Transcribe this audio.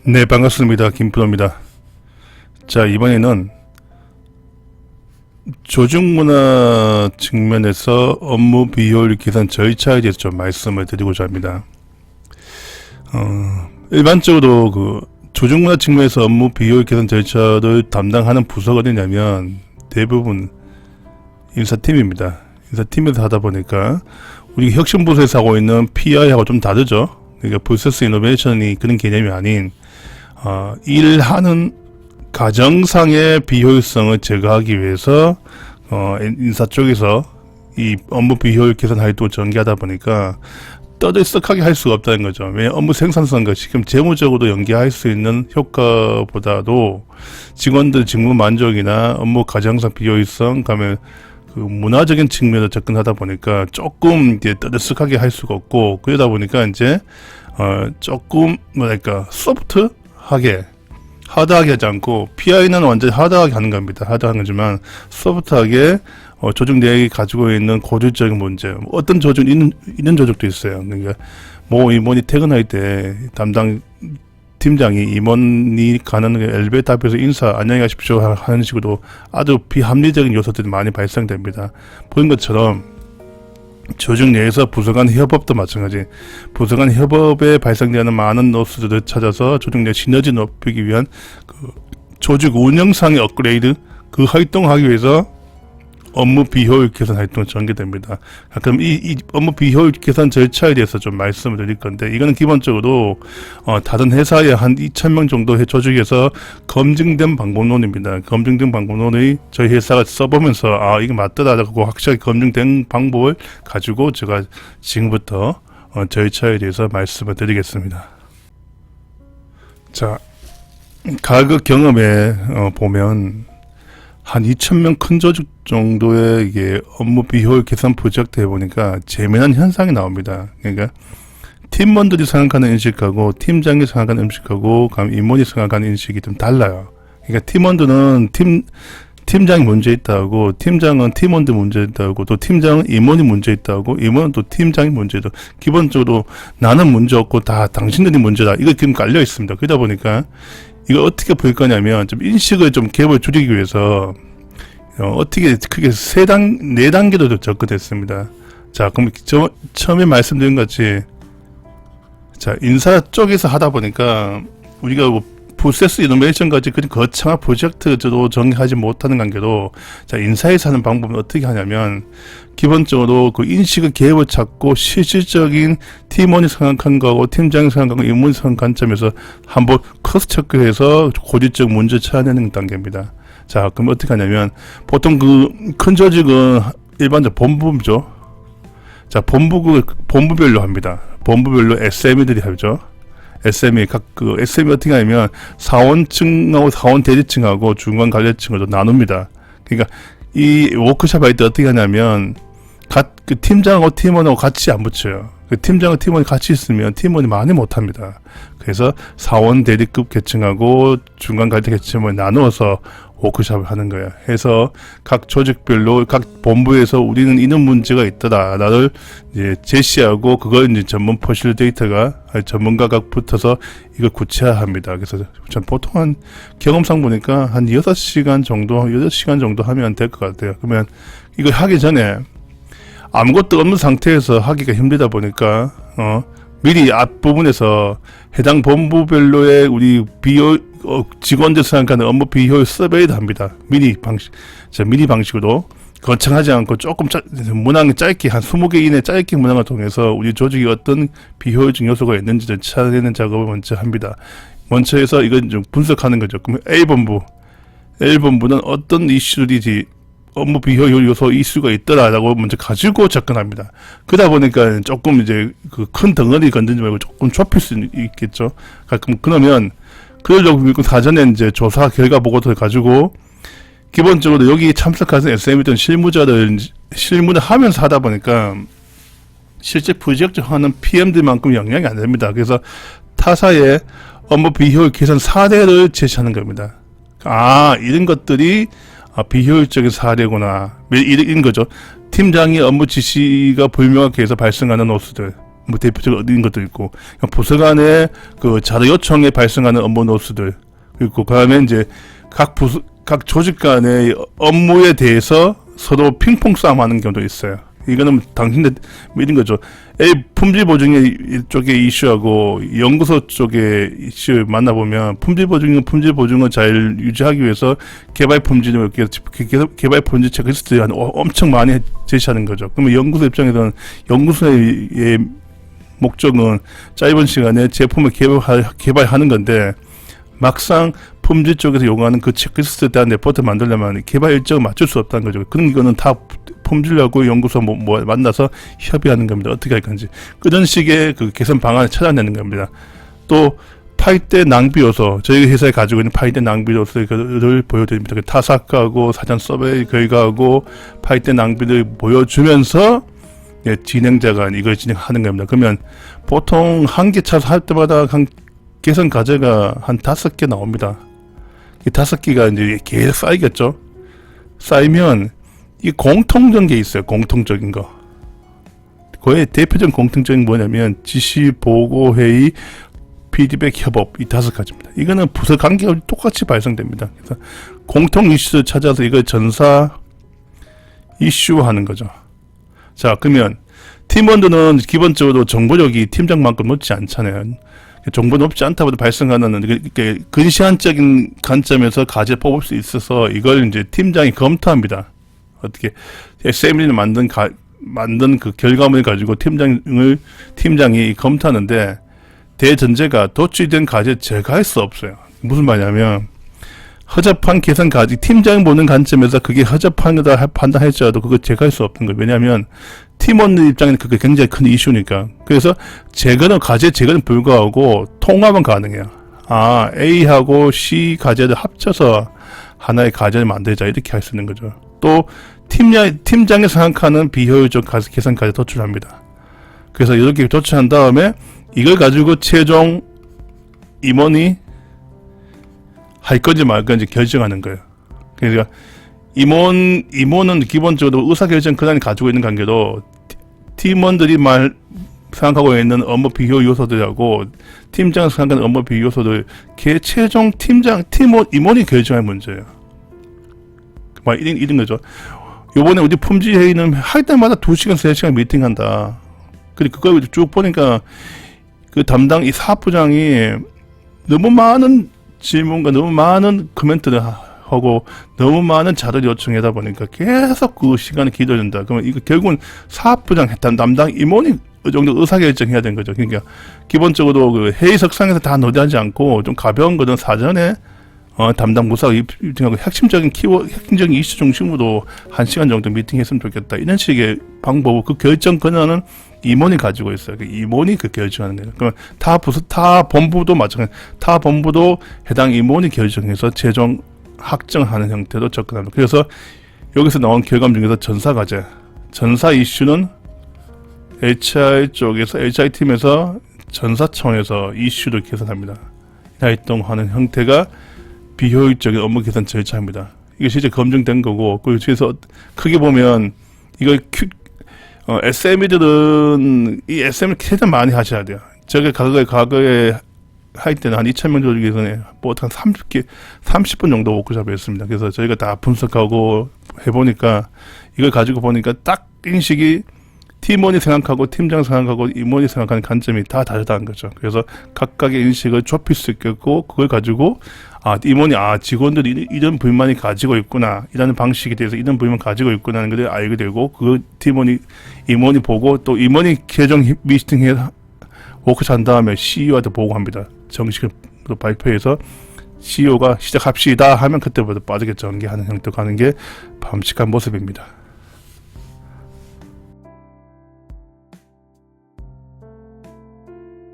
네, 반갑습니다. 김프로입니다. 자, 이번에는 조직문화 측면에서 업무 비효율 개선 절차에 대해서 좀 말씀을 드리고자 합니다. 일반적으로 그 조직문화 측면에서 업무 비효율 개선 절차를 담당하는 부서가 어디냐면 대부분 인사팀입니다. 인사팀에서 하다 보니까 우리 혁신부서에서 하고 있는 PI하고 좀 다르죠. 그러니까 프로세스 이노베이션이 그런 개념이 아닌 일하는 가정상의 비효율성을 제거하기 위해서 인사 쪽에서 이 업무 비효율 개선 활동을 전개하다 보니까 떠들썩하게 할 수가 없다는 거죠. 왜냐하면 업무 생산성과 지금 재무적으로 연계할 수 있는 효과보다도 직원들 직무 만족이나 업무 가정상 비효율성, 그다음에 그 문화적인 측면으로 접근하다 보니까 조금 이제 떠들썩하게 할 수가 없고, 그러다 보니까 이제 조금 뭐랄까 소프트하게, 하드하게 하지 않고, PI는 완전히 하드하게 하는 겁니다. 하드한 거지만 소프트하게 조직 내에 가지고 있는 고질적인 문제, 어떤 조직 있는 조직도 있어요. 그러니까 뭐 임원이 퇴근할 때 담당 팀장이 임원이 가는 엘리베이터 앞에서 인사 안녕히 가십시오 하는 식으로 아주 비합리적인 요소들이 많이 발생됩니다. 보는 것처럼 조직 내에서 부서 간 협업도 마찬가지, 부서 간 협업에 발생되는 많은 노스들을 찾아서 조직 내 시너지 높이기 위한 그 조직 운영상의 업그레이드, 그 활동하기 위해서 업무 비효율 개선 활동이 전개됩니다. 그럼 이 업무 비효율 개선 절차에 대해서 좀 말씀을 드릴 건데, 이거는 기본적으로 다른 회사에 한 2,000명 정도의 조직에서 검증된 방법론입니다. 검증된 방법론을 저희 회사가 써보면서 이게 맞더라라고 확실하게 검증된 방법을 가지고 제가 지금부터 절차에 대해서 말씀을 드리겠습니다. 자, 과거 경험에 보면 한 2,000명 큰 조직 정도의 이게 업무 비효율 개선 프로젝트 해보니까 재미난 현상이 나옵니다. 그러니까 팀원들이 생각하는 인식하고 팀장이 생각하는 인식하고 임원이 생각하는 인식이 좀 달라요. 그러니까 팀원들은 팀장이 문제 있다고, 팀장은 팀원들 문제 있다고, 또 팀장은 임원이 문제 있다고, 임원은 또 팀장이 문제 있다고, 기본적으로 나는 문제 없고 다 당신들이 문제다, 이거 지금 깔려 있습니다. 그러다 보니까 이거 어떻게 볼 거냐면, 좀 인식을 좀 갭을 줄이기 위해서 어떻게 크게 4단계로 접근했습니다. 자, 그럼 처음에 말씀드린 것 같이, 자, 인사 쪽에서 하다 보니까 우리가 뭐 프로세스 이노베이션까지 그런 거창한 프로젝트도 정리하지 못하는 관계로, 자, 인사에서 하는 방법은 어떻게 하냐면, 기본적으로 그 인식의 갭을 찾고 실질적인 팀원이 생각한 거하고 팀장이 생각한 거, 임원이 생각한 관점에서 한번 크로스 체크해서 고질적 문제 찾아내는 단계입니다. 자, 그럼 어떻게 하냐면, 보통 그 큰 조직은 일반적 본부죠. 자, 본부별로 합니다. 본부별로 SME들이 하죠. SME, SME 어떻게 하냐면, 사원층하고 사원 대리층하고 중간 관리층으로 나눕니다. 그러니까, 이 워크숍 할 때 어떻게 하냐면, 그 팀장하고 팀원하고 같이 안 붙여요. 그 팀장과 팀원이 같이 있으면 팀원이 많이 못합니다. 그래서 사원 대리급 계층하고 중간 관리 계층을 나누어서 워크숍을 하는 거예요. 해서 각 조직별로 각 본부에서 우리는 이런 문제가 있더라 나를 이제 제시하고, 그걸 이제 전문 퍼실데이터가 전문가가 붙어서 이걸 구체화합니다. 그래서 전 보통 한 경험상 보니까 한 6시간 정도 하면 될 것 같아요. 그러면 이걸 하기 전에 아무것도 없는 상태에서 하기가 힘들다 보니까 미리 앞부분에서 해당 본부별로의 우리 직원들 생각하는 업무 비효율 서베이도 합니다. 미리 방식으로 거창하지 않고 조금 문항이 짧게 한 20개 이내 짧게 문항을 통해서 우리 조직이 어떤 비효율적 요소가 있는지를 찾아내는 작업을 먼저 합니다. 먼저 해서 이건 좀 분석하는 거죠. 그럼 A본부는 어떤 이슈들이 업무 비효율 요소 이슈가 있더라라고 먼저 가지고 접근합니다. 그러다 보니까 조금 이제 그 큰 덩어리 건드리지 말고 조금 좁힐 수 있겠죠. 그러면 그러려고 사전에 이제 조사 결과 보고서를 가지고, 기본적으로 여기 참석하는 SM이든 실무를 하면서 하다 보니까 실제 프로젝트 하는 PM들만큼 영향이 안 됩니다. 그래서 타사의 업무 비효율 개선 사례를 제시하는 겁니다. 이런 것들이 비효율적인 사례구나, 이런 거죠. 팀장이 업무 지시가 불명확해서 발생하는 오수들, 뭐 대표적으로 얻는 것도 있고, 부서 간의 그 자료 요청에 발생하는 업무 노수들, 그리고 그 다음에 이제 각 조직 간의 업무에 대해서 서로 핑퐁 싸움하는 경우도 있어요. 이거는 당신들 이런 거죠. 품질 보증의 쪽에 이슈하고 연구소 쪽의 이슈 만나보면 품질 보증을 잘 유지하기 위해서 개발 품질 체크리스트 엄청 많이 제시하는 거죠. 그러면 연구소 입장에서는 연구소의 목적은 짧은 시간에 제품을 개발하는 건데, 막상 품질 쪽에서 요구하는 그 체크리스트에 대한 레포트 만들려면 개발 일정을 맞출 수 없다는 거죠. 그런 거는 다 품질하고 연구소 만나서 협의하는 겁니다. 어떻게 할 건지. 그런 식의 그 개선 방안을 찾아내는 겁니다. 또 파이대 낭비 요소, 저희 회사에 가지고 있는 파이대 낭비 요소를 보여드립니다. 타삭하고 사전 서베이 결과하고 파이대 낭비를 보여주면서 진행자가 이걸 진행하는 겁니다. 그러면 보통 한 개 차서 할 때마다 개선 과제가 한 5개 나옵니다. 이 5개가 이제 계속 쌓이겠죠. 쌓이면 이 공통적인 게 있어요. 공통적인 거. 거의 대표적인 공통적인 뭐냐면 지시, 보고, 회의, 피드백, 협업, 이 5가지입니다. 이거는 부서 관계가 똑같이 발생됩니다. 그래서 공통 이슈를 찾아서 이걸 전사 이슈화하는 거죠. 자, 그러면 팀원들은 기본적으로 정보력이 팀장만큼 높지 않잖아요. 정보 높지 않다고도 발생하는 근시안적인 관점에서 과제 뽑을 수 있어서 이걸 이제 팀장이 검토합니다. 어떻게 SML을 만든 그 결과물을 가지고 팀장이 검토하는데, 대전제가 도출된 과제 제가 할 수 없어요. 무슨 말이냐면 허접한 개선 과제, 팀장이 보는 관점에서 그게 허접한 거다 판단할지라도 그거 제가 할 수 없는 거예요. 왜냐하면 팀원들 입장에는 그게 굉장히 큰 이슈니까. 그래서 과제 제거는 불구하고 통합은 가능해요. A하고 C 과제를 합쳐서 하나의 과제를 만들자, 이렇게 할 수 있는 거죠. 또 팀장이 생각하는 비효율적 개선 과제 도출합니다. 그래서 이렇게 도출한 다음에 이걸 가지고 최종 임원이 할 건지 말 건지 결정하는 거예요. 그러니까 임원은 기본적으로 의사결정 권한을 가지고 있는 관계로 팀원들이 생각하고 있는 업무 비효 요소들하고 팀장이 생각하는 업무 비효 요소들 최종 임원이 결정할 문제예요. 이런 거죠. 요번에 우리 품질 회의는 할 때마다 2시간, 3시간 미팅한다. 그리고 그걸 쭉 보니까 그 담당 이 사업부장이 너무 많은 질문과 너무 많은 코멘트를 하고 너무 많은 자료를 요청하다 보니까 계속 그 시간이 길어진다. 그러면 이거 결국은 사업부장 담당 임원이 그 정도 의사결정해야 되는 거죠. 그러니까 기본적으로 그 회의석상에서 다 노대하지 않고 좀 가벼운 거는 사전에 담당 부서가 미팅하고 핵심적인 이슈 중심으로 1시간 정도 미팅했으면 좋겠다. 이런 식의 방법을, 그 결정 권한은 임원이 가지고 있어요. 임원이 그 결정하는 거예요. 그러면 타 본부도 마찬가지, 타 본부도 해당 임원이 결정해서 최종 확정하는 형태로 접근합니다. 그래서 여기서 나온 결과물 중에서 전사 이슈는 HR팀에서 전사 차원에서 이슈를 개선합니다. 활동하는 형태가 비효율적인 업무 개선 절차입니다. 이게 실제 검증된 거고, 그래서 크게 보면 이걸 SME들은 이 SM을 최대한 많이 하셔야 돼요. 저게 과거에 할 때는 한 2,000명 조직에서는 한 30분 정도 워크숍을 했습니다. 그래서 저희가 다 분석하고 해보니까 이걸 가지고 보니까 딱 인식이 팀원이 생각하고 팀장 생각하고 임원이 생각하는 관점이 다 다르다는 거죠. 그래서 각각의 인식을 좁힐 수 있겠고, 그걸 가지고 임원이 직원들이 이런 불만이 가지고 있구나, 이라는 방식에 대해서 이런 불만 가지고 있구나 하는 걸 알게 되고, 그 임원이 보고 또 임원이 최종 미팅해서 워크숍 한 다음에 CEO한테 보고합니다. 정식으로 발표해서 CEO가 시작합시다 하면 그때부터 빠르게 전개하는 형태로 가는 게 바람직한 모습입니다.